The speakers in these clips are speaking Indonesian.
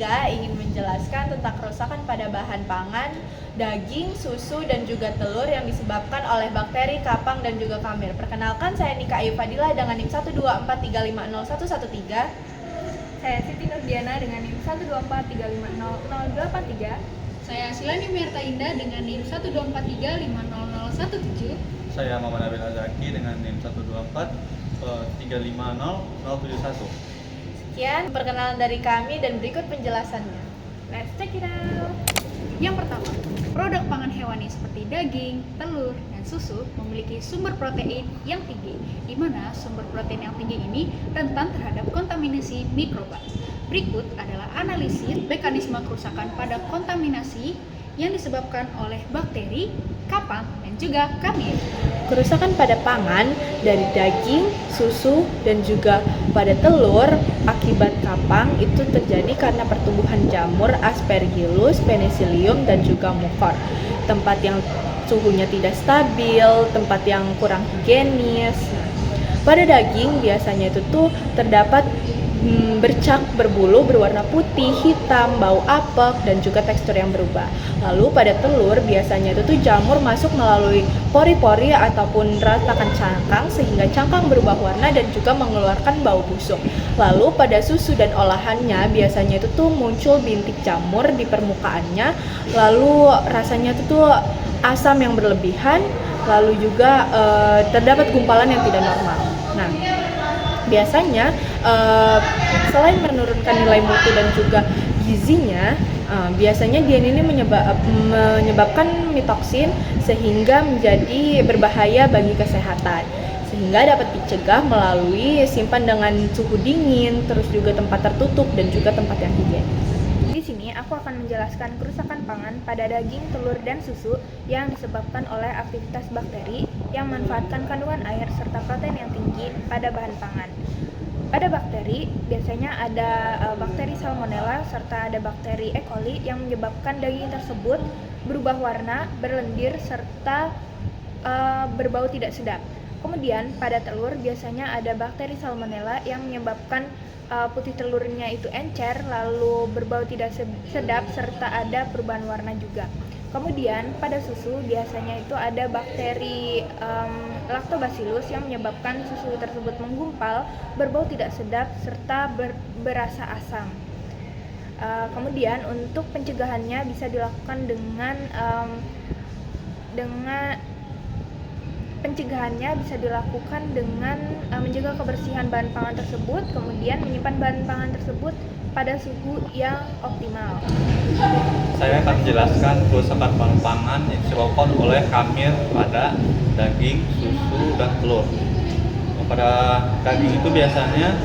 ketiga ingin menjelaskan tentang kerusakan pada bahan pangan, daging, susu, dan juga telur yang disebabkan oleh bakteri, kapang, dan juga kamir. Perkenalkan, saya Nika Ayu Fadilah dengan NIM 124350113. Saya Siti Nurdiana dengan NIM 124350083. Saya Silani Merta Indah dengan NIM 124350017. Saya Muhammad Nabil Azaki dengan NIM 124350071. Sekian perkenalan dari kami dan berikut penjelasannya. Let's check it out. Yang pertama, produk pangan hewani seperti daging, telur, dan susu memiliki sumber protein yang tinggi, di mana sumber protein yang tinggi ini rentan terhadap kontaminasi mikroba. Berikut adalah analisis mekanisme kerusakan pada kontaminasi yang disebabkan oleh bakteri, kapang, dan juga kamir. Kerusakan pada pangan dari daging, susu, dan juga pada telur akibat kapang itu terjadi karena pertumbuhan jamur Aspergillus, Penicillium, dan juga mufor. Tempat yang suhunya tidak stabil, tempat yang kurang higienis. Pada daging biasanya itu terdapat bercak, berbulu, berwarna putih, hitam, bau apek, dan juga tekstur yang berubah. Lalu pada telur biasanya itu jamur masuk melalui pori-pori ataupun ratakan cangkang sehingga cangkang berubah warna dan juga mengeluarkan bau busuk. Lalu pada susu dan olahannya biasanya itu muncul bintik jamur di permukaannya, lalu rasanya itu asam yang berlebihan, lalu juga terdapat gumpalan yang tidak normal. Nah, biasanya selain menurunkan nilai mutu dan juga gizinya, biasanya gen ini menyebabkan mitoksin sehingga menjadi berbahaya bagi kesehatan, sehingga dapat dicegah melalui simpan dengan suhu dingin, terus juga tempat tertutup dan juga tempat yang higienis. Di sini aku akan menjelaskan kerusakan pangan pada daging, telur, dan susu yang disebabkan oleh aktivitas bakteri yang memanfaatkan kandungan air serta protein yang tinggi pada bahan pangan. Pada bakteri, biasanya ada bakteri Salmonella serta ada bakteri E. coli yang menyebabkan daging tersebut berubah warna, berlendir, serta berbau tidak sedap. Kemudian pada telur biasanya ada bakteri Salmonella yang menyebabkan putih telurnya itu encer, lalu berbau tidak sedap, serta ada perubahan warna juga. Kemudian pada susu biasanya itu ada bakteri Lactobacillus yang menyebabkan susu tersebut menggumpal, berbau tidak sedap, serta berasa asam. Kemudian untuk pencegahannya bisa dilakukan dengan menjaga kebersihan bahan pangan tersebut, kemudian menyimpan bahan pangan tersebut pada suhu yang optimal. Saya akan menjelaskan kerusakan bahan pangan yang disebabkan oleh kamir pada daging, susu, dan telur. Pada daging itu biasanya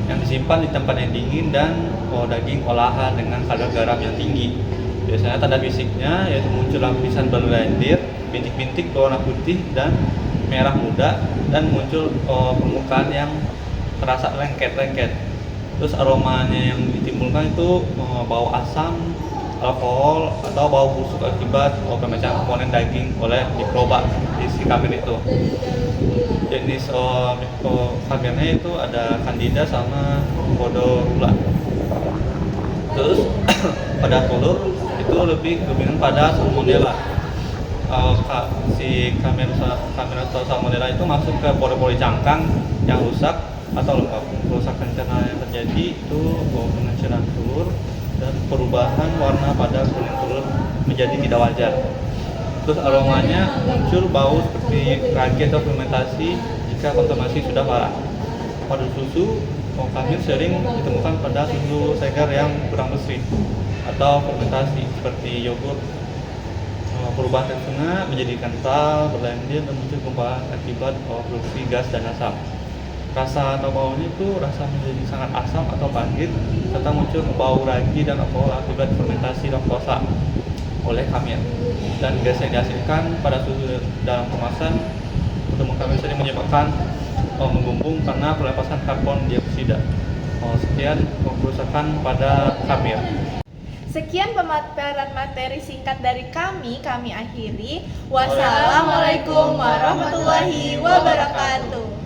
yang disimpan di tempat yang dingin dan daging olahan dengan kadar garam yang tinggi. Biasanya tanda fisiknya yaitu muncul lapisan berlendir, bintik-bintik berwarna putih dan merah muda, dan muncul permukaan yang terasa lengket-lengket. Terus aromanya yang ditimbulkan itu bau asam, alkohol, atau bau busuk akibat pemecahan komponen daging oleh mikroba di si kamir itu. Jenis kamirnya itu ada Candida sama Podorula. Terus pada telur itu lebih dominan pada Salmonella. Si kamir atau Salmonella itu masuk ke pori-pori cangkang yang rusak atau lengkap. Kerusakan cerna yang terjadi itu pengecilan telur dan perubahan warna pada kulit telur menjadi tidak wajar. Terus aromanya muncul bau seperti ragi atau fermentasi jika kontaminasi sudah parah. Pada susu, kamir sering ditemukan pada susu segar yang kurang bersih atau fermentasi seperti yogurt. Perubahan teksturnya menjadi kental, berlendir, dan muncul gumpalan akibat produksi gas dan asam. Rasa atau baunya itu rasa menjadi sangat asam atau pahit, serta muncul bau ragi dan alkohol akibat fermentasi laktosa oleh kamir. Dan gas yang dihasilkan pada susu dalam kemasan untuk kamir sering menyebabkan menggumpung karena pelepasan karbon dioksida. Sekian kerusakan pada kamir. Sekian pemaparan materi singkat dari kami akhiri. Wassalamualaikum warahmatullahi wabarakatuh.